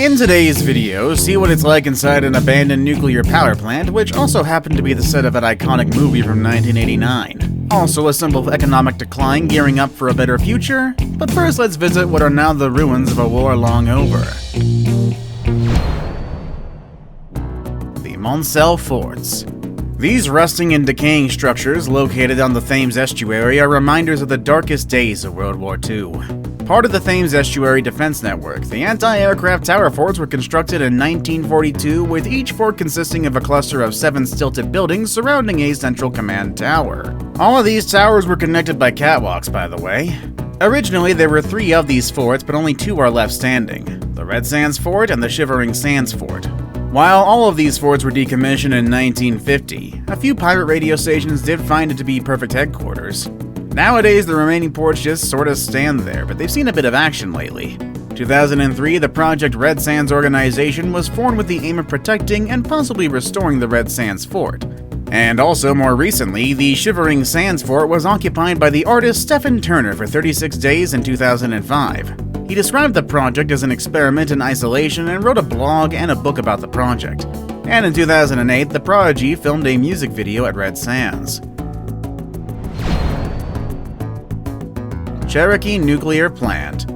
In today's video, see what it's like inside an abandoned nuclear power plant, which also happened to be the set of an iconic movie from 1989. Also a symbol of economic decline gearing up for a better future, but first let's visit what are now the ruins of a war long over. The MAUNSEL forts. These rusting and decaying structures, located on the Thames estuary, are reminders of the darkest days of World War II. Part of the Thames Estuary Defense Network, the anti-aircraft tower forts were constructed in 1942, with each fort consisting of a cluster of 7 stilted buildings surrounding a central command tower. All of these towers were connected by catwalks, by the way. Originally, there were 3 of these forts, but only 2 are left standing: the Red Sands Fort and the Shivering Sands Fort. While all of these forts were decommissioned in 1950, a few pirate radio stations did find it to be perfect headquarters. Nowadays, the remaining ports just sorta stand there, but they've seen a bit of action lately. 2003, the Project Red Sands organization was formed with the aim of protecting and possibly restoring the Red Sands Fort. And also, more recently, the Shivering Sands Fort was occupied by the artist Stephen Turner for 36 days in 2005. He described the project as an experiment in isolation and wrote a blog and a book about the project. And in 2008, the Prodigy filmed a music video at Red Sands. Cherokee Nuclear Plant.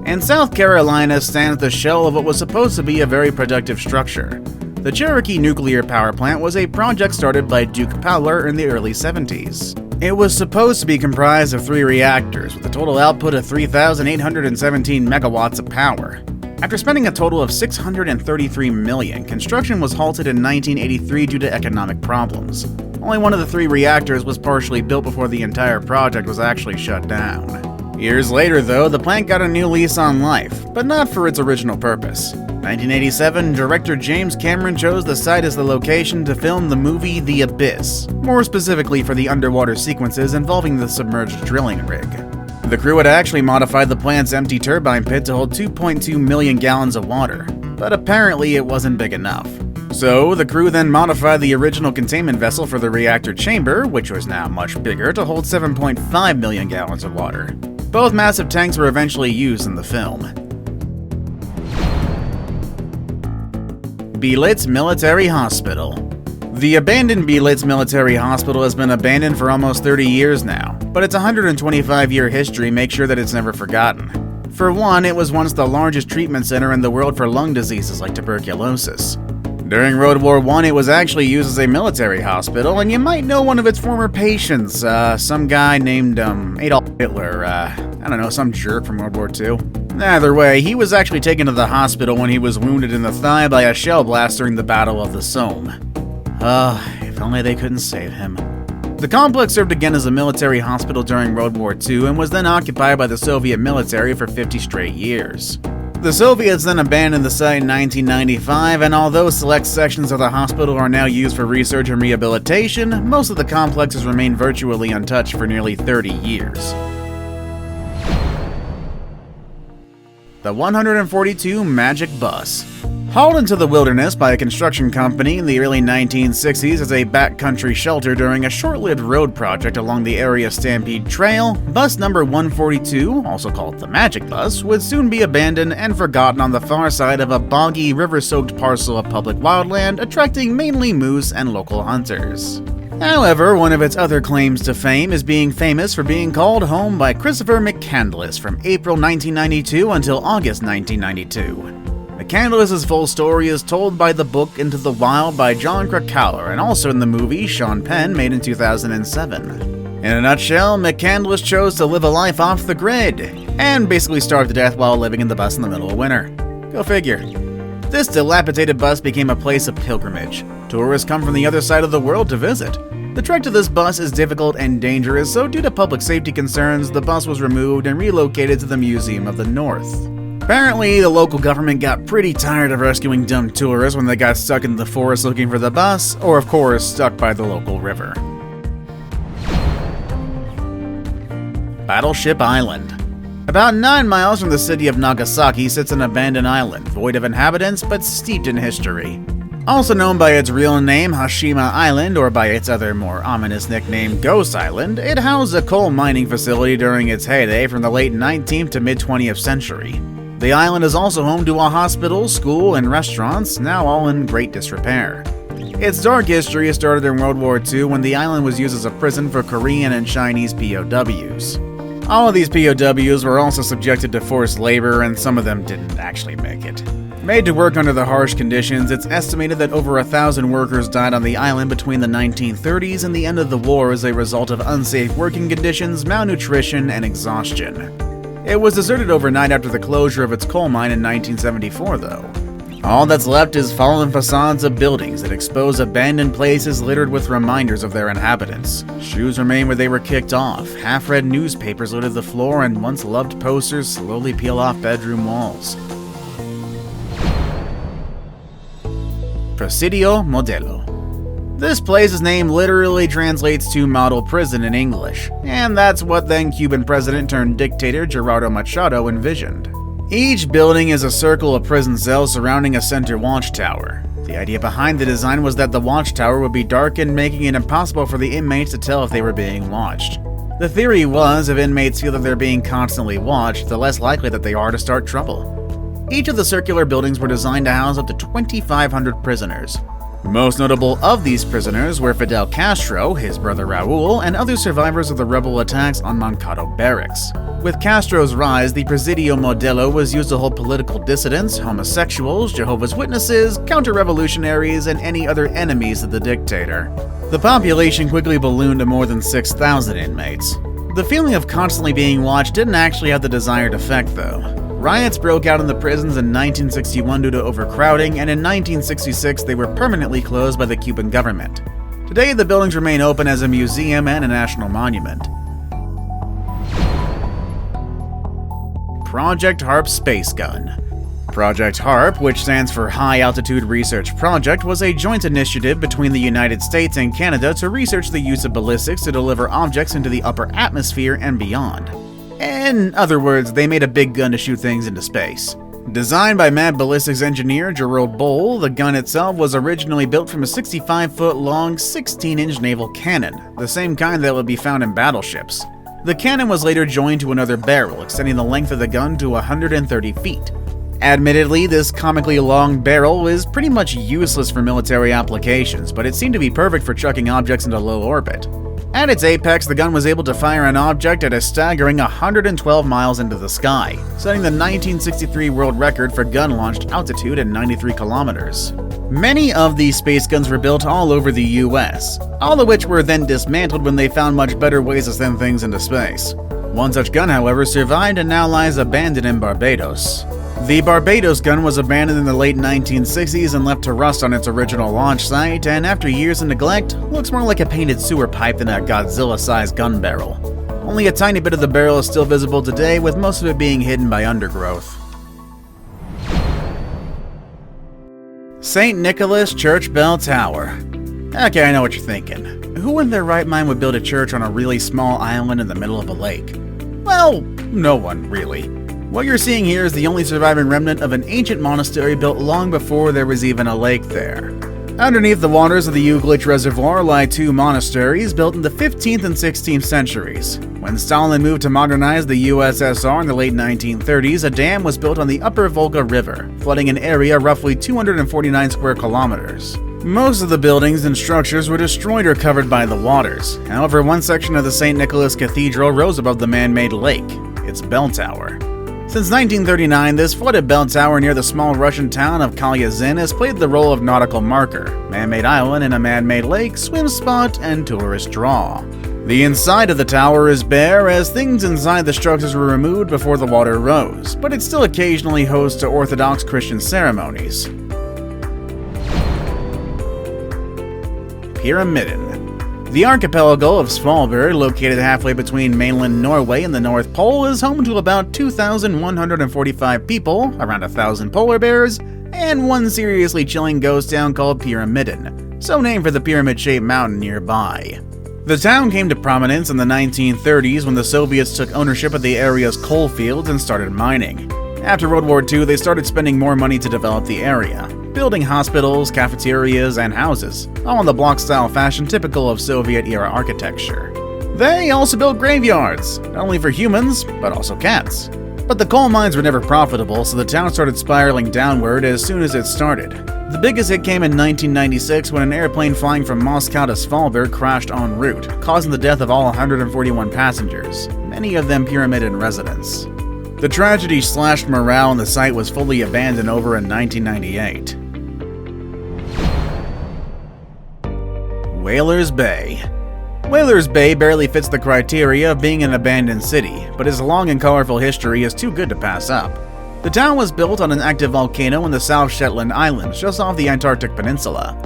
In South Carolina stands the shell of what was supposed to be a very productive structure. The Cherokee Nuclear Power Plant was a project started by Duke Powler in the early 70s. It was supposed to be comprised of 3 reactors, with a total output of 3,817 megawatts of power. After spending a total of $633 million, construction was halted in 1983 due to economic problems. Only one of the 3 reactors was partially built before the entire project was actually shut down. Years later, though, the plant got a new lease on life, but not for its original purpose. 1987, director James Cameron chose the site as the location to film the movie The Abyss, more specifically for the underwater sequences involving the submerged drilling rig. The crew had actually modified the plant's empty turbine pit to hold 2.2 million gallons of water, but apparently it wasn't big enough. So, the crew then modified the original containment vessel for the reactor chamber, which was now much bigger, to hold 7.5 million gallons of water. Both massive tanks were eventually used in the film. BEELITZ Military Hospital. The abandoned BEELITZ Military Hospital has been abandoned for almost 30 years now, but its 125-year history makes sure that it's never forgotten. For one, it was once the largest treatment center in the world for lung diseases like tuberculosis. During World War I, it was actually used as a military hospital, and you might know one of its former patients, some guy named Adolf Hitler, some jerk from World War II. Either way, he was actually taken to the hospital when he was wounded in the thigh by a shell blast during the Battle of the Somme. If only they couldn't save him. The complex served again as a military hospital during World War II and was then occupied by the Soviet military for 50 straight years. The Soviets then abandoned the site in 1995, and although select sections of the hospital are now used for research and rehabilitation, most of the complex has remained virtually untouched for nearly 30 years. The 142 Magic Bus. Hauled into the wilderness by a construction company in the early 1960s as a backcountry shelter during a short-lived road project along the area Stampede Trail, bus number 142, also called the Magic Bus, would soon be abandoned and forgotten on the far side of a boggy, river-soaked parcel of public wildland, attracting mainly moose and local hunters. However, one of its other claims to fame is being famous for being called home by Christopher McCandless from April 1992 until August 1992. McCandless's full story is told by the book Into the Wild by John Krakauer and also in the movie Sean Penn made in 2007. In a nutshell, McCandless chose to live a life off the grid and basically starved to death while living in the bus in the middle of winter. Go figure. This dilapidated bus became a place of pilgrimage. Tourists come from the other side of the world to visit. The trek to this bus is difficult and dangerous, so due to public safety concerns, the bus was removed and relocated to the Museum of the North. Apparently, the local government got pretty tired of rescuing dumb tourists when they got stuck in the forest looking for the bus, or of course, stuck by the local river. Battleship Island. About 9 miles from the city of Nagasaki sits an abandoned island, void of inhabitants but steeped in history. Also known by its real name, Hashima Island, or by its other more ominous nickname, Ghost Island, it housed a coal mining facility during its heyday from the late 19th to mid-20th century. The island is also home to a hospital, school, and restaurants, now all in great disrepair. Its dark history started in World War II when the island was used as a prison for Korean and Chinese POWs. All of these POWs were also subjected to forced labor, and some of them didn't actually make it. Made to work under the harsh conditions, it's estimated that over 1,000 workers died on the island between the 1930s and the end of the war as a result of unsafe working conditions, malnutrition, and exhaustion. It was deserted overnight after the closure of its coal mine in 1974, though. All that's left is fallen facades of buildings that expose abandoned places littered with reminders of their inhabitants. Shoes remain where they were kicked off, half-read newspapers litter the floor, and once-loved posters slowly peel off bedroom walls. Presidio Modelo. This place's name literally translates to model prison in English, and that's what then Cuban president turned dictator Gerardo Machado envisioned. Each building is a circle of prison cells surrounding a center watchtower. The idea behind the design was that the watchtower would be darkened, making it impossible for the inmates to tell if they were being watched. The theory was, if inmates feel that they're being constantly watched, the less likely that they are to start trouble. Each of the circular buildings were designed to house up to 2,500 prisoners. Most notable of these prisoners were Fidel Castro, his brother Raul, and other survivors of the rebel attacks on Moncado Barracks. With Castro's rise, the Presidio Modelo was used to hold political dissidents, homosexuals, Jehovah's Witnesses, counter-revolutionaries, and any other enemies of the dictator. The population quickly ballooned to more than 6,000 inmates. The feeling of constantly being watched didn't actually have the desired effect, though. Riots broke out in the prisons in 1961 due to overcrowding, and in 1966 they were permanently closed by the Cuban government. Today, the buildings remain open as a museum and a national monument. Project HARP Space Gun. Project HARP, which stands for High Altitude Research Project, was a joint initiative between the United States and Canada to research the use of ballistics to deliver objects into the upper atmosphere and beyond. In other words, they made a big gun to shoot things into space. Designed by mad ballistics engineer Gerald Boll, the gun itself was originally built from a 65-foot-long, 16-inch naval cannon, the same kind that would be found in battleships. The cannon was later joined to another barrel, extending the length of the gun to 130 feet. Admittedly, this comically long barrel is pretty much useless for military applications, but it seemed to be perfect for chucking objects into low orbit. At its apex, the gun was able to fire an object at a staggering 112 miles into the sky, setting the 1963 world record for gun-launched altitude at 93 kilometers. Many of these space guns were built all over the US, all of which were then dismantled when they found much better ways to send things into space. One such gun, however, survived and now lies abandoned in Barbados. The Barbados gun was abandoned in the late 1960s and left to rust on its original launch site, and after years of neglect, looks more like a painted sewer pipe than a Godzilla-sized gun barrel. Only a tiny bit of the barrel is still visible today, with most of it being hidden by undergrowth. St. Nicholas Church Bell Tower. Okay, I know what you're thinking. Who in their right mind would build a church on a really small island in the middle of a lake? Well, no one, really. What you're seeing here is the only surviving remnant of an ancient monastery built long before there was even a lake there. Underneath the waters of the Uglitch Reservoir lie two monasteries built in the 15th and 16th centuries. When Stalin moved to modernize the USSR in the late 1930s, a dam was built on the upper Volga River, flooding an area roughly 249 square kilometers. Most of the buildings and structures were destroyed or covered by the waters. However, one section of the St. Nicholas Cathedral rose above the man-made lake, its bell tower. Since 1939, this flooded bell tower near the small Russian town of Kalyazin has played the role of nautical marker, man-made island in a man-made lake, swim spot, and tourist draw. The inside of the tower is bare, as things inside the structures were removed before the water rose, but it still occasionally hosts Orthodox Christian ceremonies. Pyramiden. The archipelago of Svalbard, located halfway between mainland Norway and the North Pole, is home to about 2,145 people, around 1,000 polar bears, and one seriously chilling ghost town called Pyramiden, so named for the pyramid-shaped mountain nearby. The town came to prominence in the 1930s when the Soviets took ownership of the area's coal fields and started mining. After World War II, they started spending more money to develop the area, building hospitals, cafeterias, and houses, all in the block-style fashion typical of Soviet-era architecture. They also built graveyards, not only for humans, but also cats. But the coal mines were never profitable, so the town started spiraling downward as soon as it started. The biggest hit came in 1996 when an airplane flying from Moscow to Svalbard crashed en route, causing the death of all 141 passengers, many of them Pyramid residents. The tragedy slashed morale and the site was fully abandoned over in 1998. Whalers Bay. Whalers Bay barely fits the criteria of being an abandoned city, but its long and colorful history is too good to pass up. The town was built on an active volcano in the South Shetland Islands, just off the Antarctic Peninsula.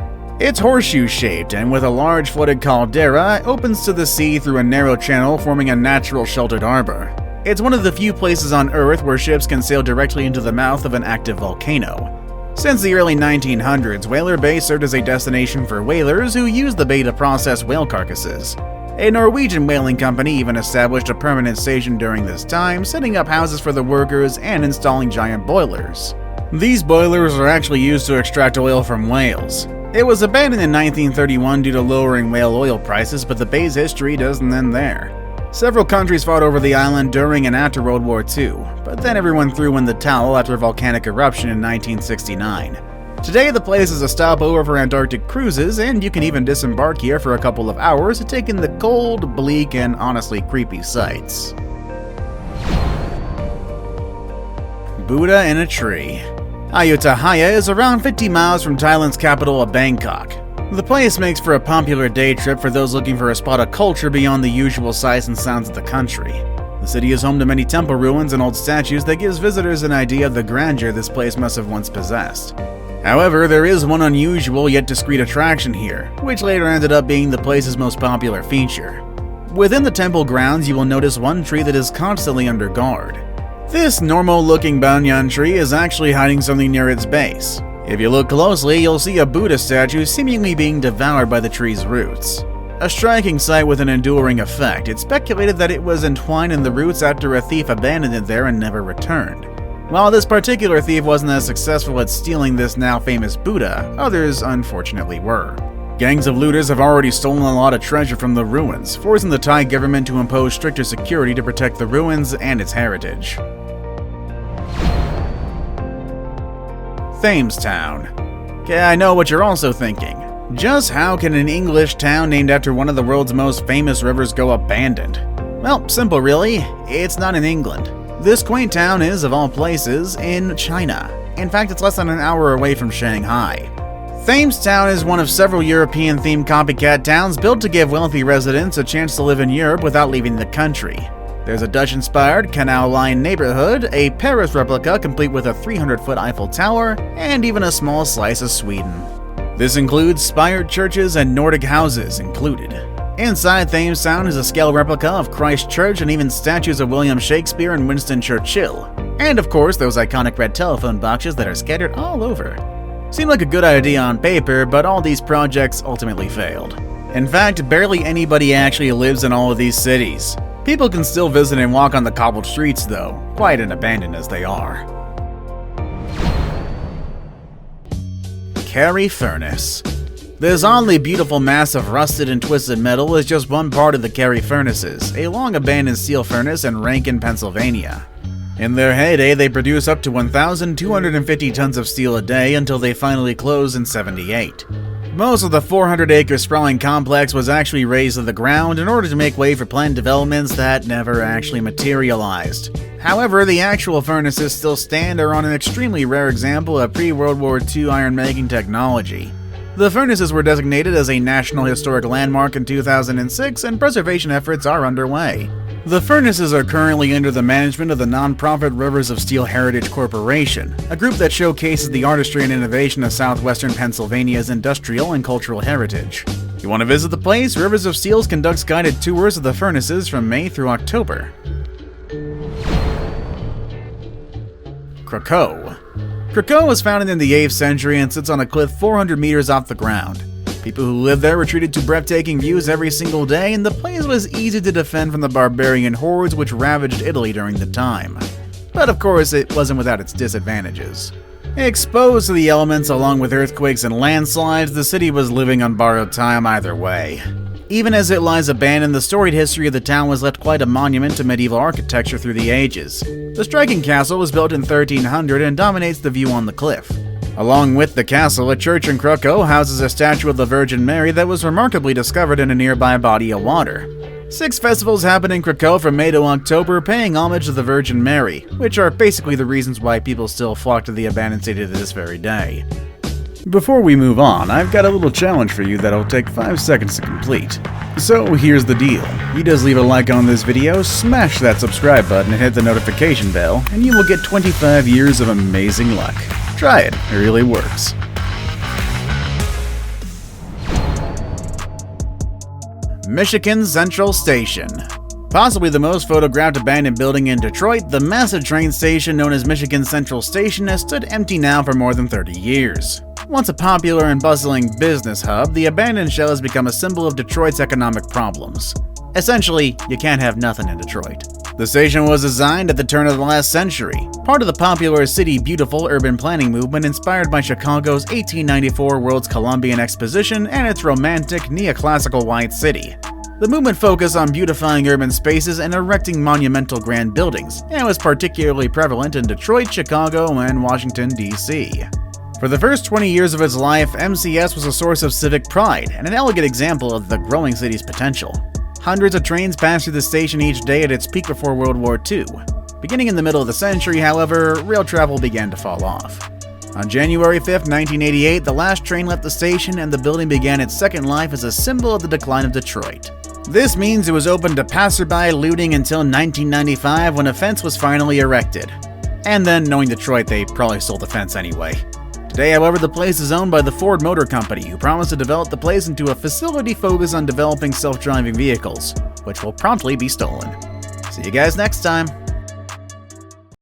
It's horseshoe-shaped, and with a large flooded caldera, it opens to the sea through a narrow channel forming a natural sheltered harbor. It's one of the few places on Earth where ships can sail directly into the mouth of an active volcano. Since the early 1900s, Whaler Bay served as a destination for whalers who used the bay to process whale carcasses. A Norwegian whaling company even established a permanent station during this time, setting up houses for the workers and installing giant boilers. These boilers are actually used to extract oil from whales. It was abandoned in 1931 due to lowering whale oil prices, but the bay's history doesn't end there. Several countries fought over the island during and after World War II, but then everyone threw in the towel after a volcanic eruption in 1969. Today, the place is a stopover for Antarctic cruises, and you can even disembark here for a couple of hours to take in the cold, bleak, and honestly creepy sights. Buddha in a tree. Ayutthaya is around 50 miles from Thailand's capital of Bangkok. The place makes for a popular day trip for those looking for a spot of culture beyond the usual sights and sounds of the country. The city is home to many temple ruins and old statues that gives visitors an idea of the grandeur this place must have once possessed. However, there is one unusual yet discreet attraction here, which later ended up being the place's most popular feature. Within the temple grounds, you will notice one tree that is constantly under guard. This normal-looking banyan tree is actually hiding something near its base. If you look closely, you'll see a Buddha statue seemingly being devoured by the tree's roots. A striking sight with an enduring effect, it's speculated that it was entwined in the roots after a thief abandoned it there and never returned. While this particular thief wasn't as successful at stealing this now famous Buddha, others unfortunately were. Gangs of looters have already stolen a lot of treasure from the ruins, forcing the Thai government to impose stricter security to protect the ruins and its heritage. Thames Town. Okay, I know what you're also thinking. Just how can an English town named after one of the world's most famous rivers go abandoned? Well, simple really, it's not in England. This quaint town is, of all places, in China. In fact, it's less than an hour away from Shanghai. Thames Town is one of several European-themed copycat towns built to give wealthy residents a chance to live in Europe without leaving the country. There's a Dutch-inspired Canal Line neighborhood, a Paris replica complete with a 300-foot Eiffel Tower, and even a small slice of Sweden. This includes spired churches and Nordic houses included. Inside Thames Town is a scale replica of Christ Church and even statues of William Shakespeare and Winston Churchill. And of course, those iconic red telephone boxes that are scattered all over. Seemed like a good idea on paper, but all these projects ultimately failed. In fact, barely anybody actually lives in all of these cities. People can still visit and walk on the cobbled streets though, quiet and abandoned as they are. Carey Furnace. This oddly beautiful mass of rusted and twisted metal is just one part of the Carey Furnaces, a long-abandoned steel furnace in Rankin, Pennsylvania. In their heyday, they produced up to 1,250 tons of steel a day until they finally closed in '78. Most of the 400-acre sprawling complex was actually razed to the ground in order to make way for planned developments that never actually materialized. However, the actual furnaces still stand are on an extremely rare example of pre-World War II iron-making technology. The furnaces were designated as a National Historic Landmark in 2006, and preservation efforts are underway. The furnaces are currently under the management of the nonprofit Rivers of Steel Heritage Corporation, a group that showcases the artistry and innovation of southwestern Pennsylvania's industrial and cultural heritage. You want to visit the place? Rivers of Steel conducts guided tours of the furnaces from May through October. Krakow. Krakow was founded in the 8th century and sits on a cliff 400 meters off the ground. People who lived there were treated to breathtaking views every single day, and the place was easy to defend from the barbarian hordes which ravaged Italy during the time. But of course, it wasn't without its disadvantages. Exposed to the elements along with earthquakes and landslides, the city was living on borrowed time either way. Even as it lies abandoned, the storied history of the town was left quite a monument to medieval architecture through the ages. The striking castle was built in 1300 and dominates the view on the cliff. Along with the castle, a church in CHEROKEE houses a statue of the Virgin Mary that was remarkably discovered in a nearby body of water. 6 festivals happen in CHEROKEE from May to October, paying homage to the Virgin Mary, which are basically the reasons why people still flock to the abandoned city to this very day. Before we move on, I've got a little challenge for you that'll take 5 seconds to complete. So here's the deal. You just leave a like on this video, smash that subscribe button and hit the notification bell, and you will get 25 years of amazing luck. Try it really works. Michigan Central Station. Possibly the most photographed abandoned building in Detroit, the massive train station known as Michigan Central Station has stood empty now for more than 30 years. Once a popular and bustling business hub, the abandoned shell has become a symbol of Detroit's economic problems. Essentially, you can't have nothing in Detroit. The station was designed at the turn of the last century, part of the popular City Beautiful urban planning movement inspired by Chicago's 1894 World's Columbian Exposition and its romantic, neoclassical white city. The movement focused on beautifying urban spaces and erecting monumental grand buildings, and was particularly prevalent in Detroit, Chicago, and Washington, D.C. For the first 20 years of its life, MCS was a source of civic pride and an elegant example of the growing city's potential. Hundreds of trains passed through the station each day at its peak before World War II. Beginning in the middle of the century, however, rail travel began to fall off. On January 5, 1988, the last train left the station and the building began its second life as a symbol of the decline of Detroit. This means it was open to passerby looting until 1995 when a fence was finally erected. And then, knowing Detroit, they probably sold the fence anyway. Today, however, the place is owned by the Ford Motor Company, who promised to develop the place into a facility focused on developing self-driving vehicles, which will promptly be stolen. See you guys next time!